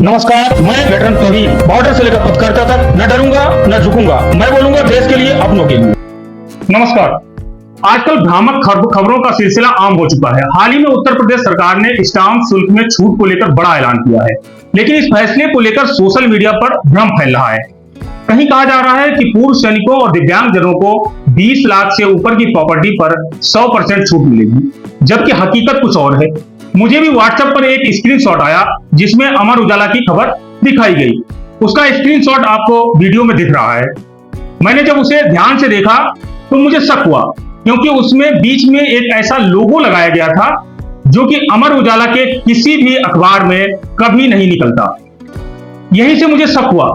नमस्कार, मैं veteran Praveen, border से लेकर पत्रकारिता तक न डरूंगा न झुकूंगा। मैं बोलूंगा देश के लिए, अपनों के लिए। नमस्कार। आजकल भ्रामक खबरों का सिलसिला आम हो चुका है। हाल ही में उत्तर प्रदेश सरकार ने स्टाम्प शुल्क में छूट को लेकर बड़ा ऐलान किया है, लेकिन इस फैसले को लेकर सोशल मीडिया पर भ्रम फैल रहा है। कहीं कहा जा रहा है कि पूर्व सैनिकों और दिव्यांगजनों को 20 लाख से ऊपर की प्रॉपर्टी पर 100% छूट मिलेगी, जबकि हकीकत कुछ और है। मुझे भी व्हाट्सएप पर एक स्क्रीनशॉट आया जिसमें अमर उजाला की खबर दिखाई गई। उसका स्क्रीनशॉट आपको वीडियो में दिख रहा है। मैंने जब उसे ध्यान से देखा तो मुझे शक हुआ, क्योंकि उसमें बीच में एक ऐसा लोगो लगाया गया था जो कि अमर उजाला के किसी भी अखबार में कभी नहीं निकलता। यहीं से मुझे शक हुआ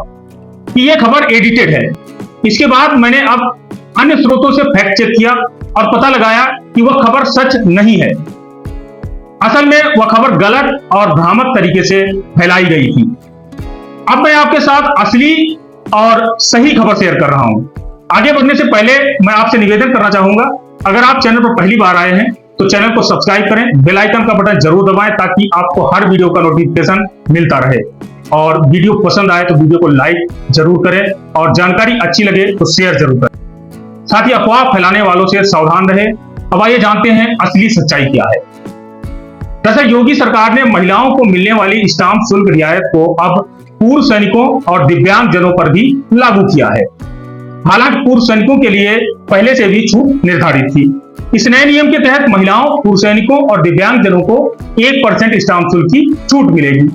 कि यह खबर एडिटेड है। इसके बाद मैंने अब अन्य स्रोतों से फैक्ट चेक किया और पता लगाया कि वह खबर सच नहीं है। असल में वह खबर गलत और भ्रामक तरीके से फैलाई गई थी। अब मैं आपके साथ असली और सही खबर शेयर कर रहा हूं। आगे बढ़ने से पहले मैं आपसे निवेदन करना चाहूंगा, अगर आप चैनल पर पहली बार आए हैं तो चैनल को सब्सक्राइब करें, बेल आइकन का बटन जरूर दबाएं ताकि आपको हर वीडियो का नोटिफिकेशन मिलता रहे। और वीडियो पसंद आए तो वीडियो को लाइक जरूर करें और जानकारी अच्छी लगे तो शेयर जरूर करें। साथ ही अफवाह फैलाने वालों से सावधान रहें। अब आइए जानते हैं असली सच्चाई क्या है। दरअसल योगी सरकार ने महिलाओं को मिलने वाली स्टाम्प शुल्क रियायत को अब पूर्व सैनिकों और दिव्यांगजनों पर भी लागू किया है। हालांकि पूर्व सैनिकों के लिए पहले से भी छूट निर्धारित थी। इस नए नियम के तहत महिलाओं, पूर्व सैनिकों और दिव्यांगजनों को 1% स्टाम्प शुल्क की छूट मिलेगी।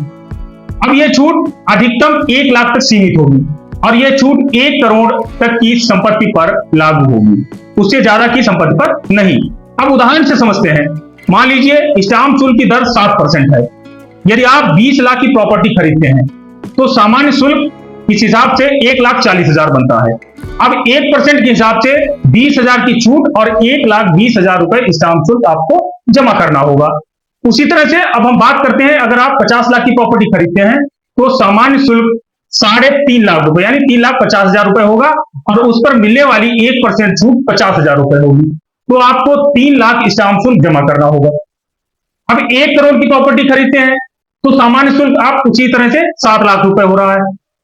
अब यह छूट अधिकतम 1 लाख तक सीमित होगी और यह छूट 1 करोड़ तक की संपत्ति पर लागू होगी, उससे ज्यादा की संपत्ति पर नहीं। अब उदाहरण से समझते हैं। मान लीजिए स्टाम्प शुल्क की दर 7% है। यदि आप 20 लाख की प्रॉपर्टी खरीदते हैं तो सामान्य शुल्क इस हिसाब से 1,40,000 बनता है। अब 1% के हिसाब से 20,000 की छूट और 1,20,000 रुपए स्टाम्प शुल्क आपको जमा करना होगा। उसी तरह से अब हम बात करते हैं, अगर आप 50 लाख की प्रॉपर्टी खरीदते हैं तो सामान्य शुल्क 3.5 लाख रुपए यानी 3,50,000 रुपए होगा और उस पर मिलने वाली 1% छूट 50,000 रुपए होगी, तो आपको 3 लाख स्टाम्प शुल्क जमा करना होगा। अब 1 करोड़ की प्रॉपर्टी खरीदते हैं तो सामान्य शुल्क आप उसी तरह से 7 लाख रुपए हो रहा है।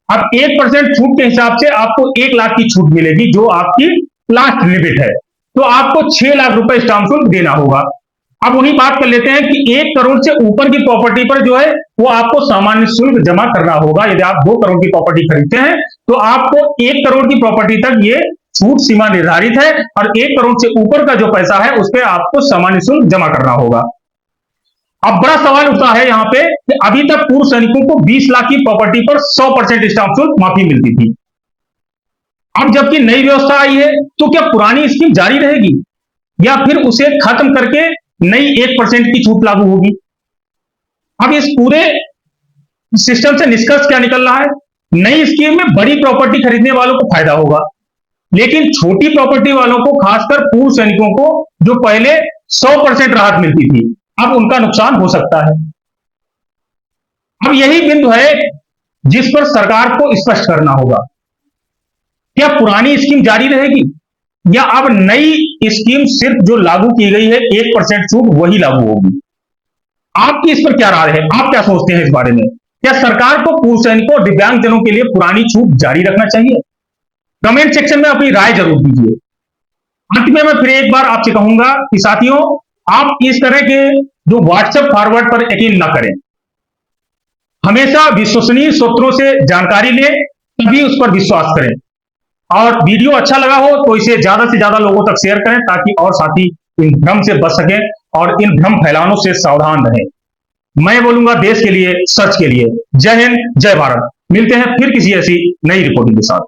अब 1% छूट के हिसाब से आपको 1 लाख की छूट मिलेगी, जो आपकी लास्ट लिमिट है, तो आपको 6 लाख रुपए स्टाम्प शुल्क देना होगा। अब वही बात कर लेते हैं कि 1 करोड़ से ऊपर की प्रॉपर्टी पर जो है वो आपको सामान्य शुल्क जमा करना होगा। यदि आप 2 करोड़ की प्रॉपर्टी खरीदते हैं तो आपको 1 करोड़ की प्रॉपर्टी तक ये छूट सीमा निर्धारित है और 1 करोड़ से ऊपर का जो पैसा है उस पर आपको सामान्य शुल्क जमा करना होगा। अब बड़ा सवाल उठता है यहाँ पे कि अभी तक पूर्व सैनिकों को 20 लाख की प्रॉपर्टी पर 100% स्टाम्प शुल्क माफी मिलती थी। अब जबकि नई व्यवस्था आई है तो क्या पुरानी स्कीम जारी रहेगी या फिर उसे खत्म करके नई 1% की छूट लागू होगी? अब इस पूरे सिस्टम से निष्कर्ष क्या निकल रहा है? नई स्कीम में बड़ी प्रॉपर्टी खरीदने वालों को फायदा होगा, लेकिन छोटी प्रॉपर्टी वालों को, खासकर पूर्व सैनिकों को जो पहले 100% राहत मिलती थी, अब उनका नुकसान हो सकता है। अब यही बिंदु है जिस पर सरकार को स्पष्ट करना होगा। क्या पुरानी स्कीम जारी रहेगी या अब नई स्कीम सिर्फ जो लागू की गई है 1% छूट वही लागू होगी? आपकी इस पर क्या राय है? आप क्या सोचते हैं इस बारे में? क्या सरकार को पूर्व सैनिकों और दिव्यांगजनों के लिए पुरानी छूट जारी रखना चाहिए? कमेंट सेक्शन में अपनी राय जरूर दीजिए। अंत में मैं फिर एक बार आपसे कहूंगा कि साथियों, आप इस तरह के जो व्हाट्सएप फॉरवर्ड पर यकीन न करें। हमेशा विश्वसनीय स्रोतों से जानकारी लें, तभी उस पर विश्वास करें। और वीडियो अच्छा लगा हो तो इसे ज्यादा से ज्यादा लोगों तक शेयर करें ताकि और साथी इन भ्रम से बच सकें और इन भ्रम फैलानों से सावधान रहें। मैं बोलूंगा देश के लिए, सच के लिए। जय हिंद, जय भारत। मिलते हैं फिर किसी ऐसी नई रिपोर्टिंग के साथ।